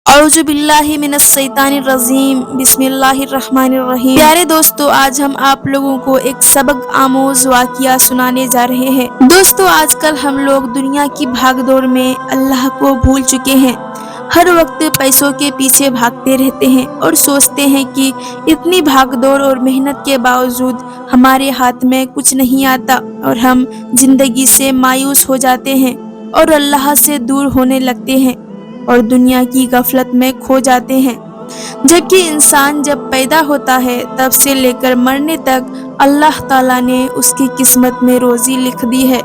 اعوذ باللہ من الشیطان الرجیم بسم اللہ الرحمن الرحیم۔ پیارے دوستو، آج ہم آپ لوگوں کو ایک سبق آموز واقعہ سنانے جا رہے ہیں۔ دوستو، آج کل ہم لوگ دنیا کی بھاگ دوڑ میں اللہ کو بھول چکے ہیں۔ ہر وقت پیسوں کے پیچھے بھاگتے رہتے ہیں اور سوچتے ہیں کہ اتنی بھاگ دوڑ اور محنت کے باوجود ہمارے ہاتھ میں کچھ نہیں آتا اور ہم زندگی سے مایوس ہو جاتے ہیں اور اللہ سے دور ہونے لگتے ہیں اور دنیا کی غفلت میں کھو جاتے ہیں۔ جبکہ انسان جب پیدا ہوتا ہے تب سے لے کر مرنے تک اللہ تعالیٰ نے اس کی قسمت میں روزی لکھ دی ہے۔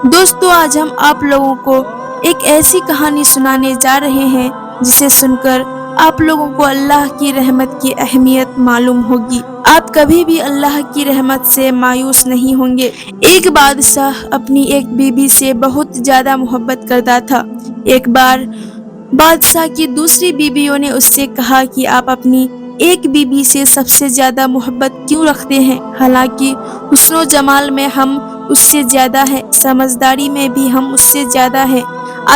دوستو، آج ہم آپ لوگوں کو ایک ایسی کہانی سنانے جا رہے ہیں جسے سن کر آپ لوگوں کو اللہ کی رحمت کی اہمیت معلوم ہوگی۔ آپ کبھی بھی اللہ کی رحمت سے مایوس نہیں ہوں گے۔ ایک بادشاہ اپنی ایک بیوی سے بہت زیادہ محبت کرتا تھا۔ ایک بار بادشاہ کی دوسری بیویوں نے اس سے کہا کہ آپ اپنی ایک بیوی سے سب سے زیادہ محبت کیوں رکھتے ہیں، حالانکہ حسن و جمال میں ہم اس سے زیادہ ہیں، سمجھداری میں بھی ہم اس سے زیادہ ہیں،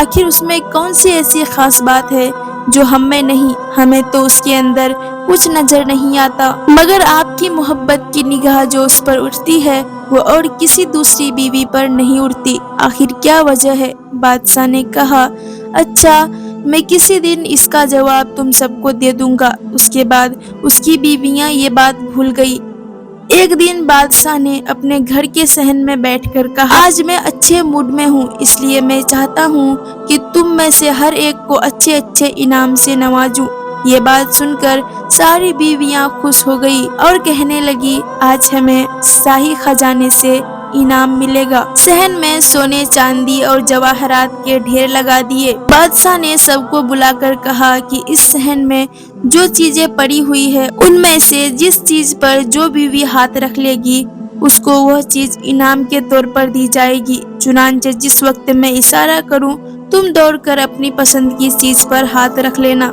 آخر اس میں کون سی ایسی خاص بات ہے جو ہم میں نہیں؟ ہمیں تو اس کے اندر کچھ نظر نہیں آتا، مگر آپ کی محبت کی نگاہ جو اس پر اٹھتی ہے وہ اور کسی دوسری بیوی پر نہیں اٹھتی، آخر کیا وجہ ہے؟ بادشاہ نے کہا، اچھا، میں کسی دن اس کا جواب تم سب کو دے دوں گا۔ اس کے بعد اس کی بیویاں یہ بات بھول گئی۔ ایک دن بادشاہ نے اپنے گھر کے صحن میں بیٹھ کر کہا، آج میں اچھے موڈ میں ہوں، اس لیے میں چاہتا ہوں کہ تم میں سے ہر ایک کو اچھے اچھے انعام سے نوازوں۔ یہ بات سن کر ساری بیویاں خوش ہو گئی اور کہنے لگی، آج ہمیں شاہی خزانے سے انعام ملے گا۔ صحن میں سونے چاندی اور جواہرات کے ڈھیر لگا دیے۔ بادشاہ نے سب کو بلا کر کہا کہ اس صحن میں جو چیزیں پڑی ہوئی ہے ان میں سے جس چیز پر جو بیوی ہاتھ رکھ لے گی اس کو وہ چیز انعام کے طور پر دی جائے گی۔ چنانچہ جس وقت میں اشارہ کروں تم دوڑ کر اپنی پسند کی چیز پر ہاتھ رکھ لینا۔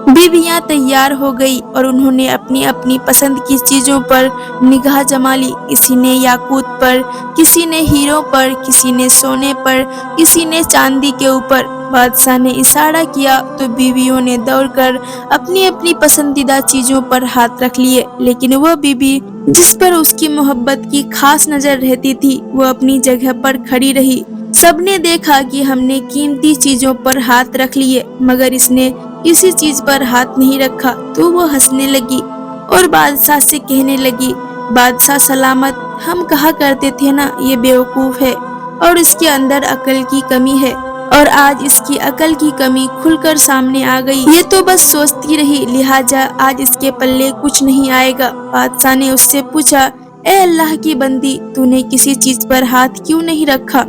بیویاں تیار ہو گئی اور انہوں نے اپنی اپنی پسند کی چیزوں پر نگاہ جما لی۔ کسی نے یاقوت پر، کسی نے ہیروں پر، کسی نے سونے پر، کسی نے چاندی کے اوپر۔ بادشاہ نے اشارہ کیا تو بیویوں نے دوڑ کر اپنی اپنی پسندیدہ چیزوں پر ہاتھ رکھ لیے، لیکن وہ بیوی جس پر اس کی محبت کی خاص نظر رہتی تھی وہ اپنی جگہ پر کھڑی رہی۔ سب نے دیکھا کہ ہم نے قیمتی چیزوں پر ہاتھ رکھ لیے مگر اس نے کسی چیز پر ہاتھ نہیں رکھا، تو وہ ہنسنے لگی اور بادشاہ سے کہنے لگی، بادشاہ سلامت، ہم کہا کرتے تھے نا یہ بیوقوف ہے اور اس کے اندر عقل کی کمی ہے، اور آج اس کی عقل کی کمی کھل کر سامنے آ گئی۔ یہ تو بس سوچتی رہی، لہٰذا آج اس کے پلے کچھ نہیں آئے گا۔ بادشاہ نے اس سے پوچھا، اے اللہ کی بندی، تو نے کسی چیز پر ہاتھ کیوں نہیں رکھا؟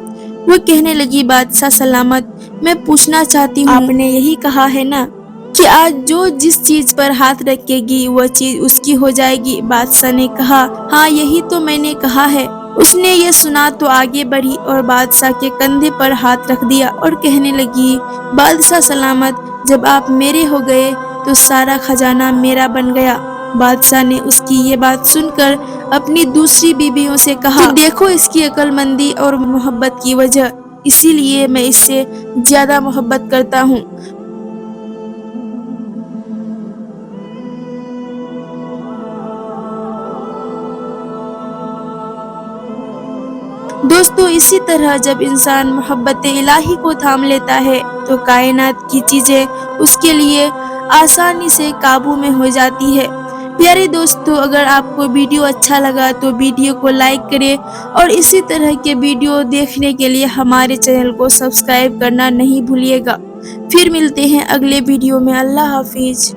وہ کہنے لگی، بادشاہ سلامت، میں پوچھنا چاہتی ہوں، آپ نے یہی کہا ہے نا کہ آج جو جس چیز پر ہاتھ رکھے گی وہ چیز اس کی ہو جائے گی؟ بادشاہ نے کہا، ہاں یہی تو میں نے کہا ہے۔ اس نے یہ سنا تو آگے بڑھی اور بادشاہ کے کندھے پر ہاتھ رکھ دیا اور کہنے لگی، بادشاہ سلامت، جب آپ میرے ہو گئے تو سارا خزانہ میرا بن گیا۔ بادشاہ نے اس کی یہ بات سن کر اپنی دوسری بیویوں سے کہا کہ دیکھو اس کی عقل مندی اور محبت کی وجہ، اسی لیے میں اس سے زیادہ محبت کرتا ہوں۔ دوستو، اسی طرح جب انسان محبت الہی کو تھام لیتا ہے تو کائنات کی چیزیں اس کے لیے آسانی سے قابو میں ہو جاتی ہے۔ پیارے دوستو، اگر آپ کو ویڈیو اچھا لگا تو ویڈیو کو لائک کریں اور اسی طرح کے ویڈیو دیکھنے کے لیے ہمارے چینل کو سبسکرائب کرنا نہیں بھولیے گا۔ پھر ملتے ہیں اگلے ویڈیو میں۔ اللہ حافظ۔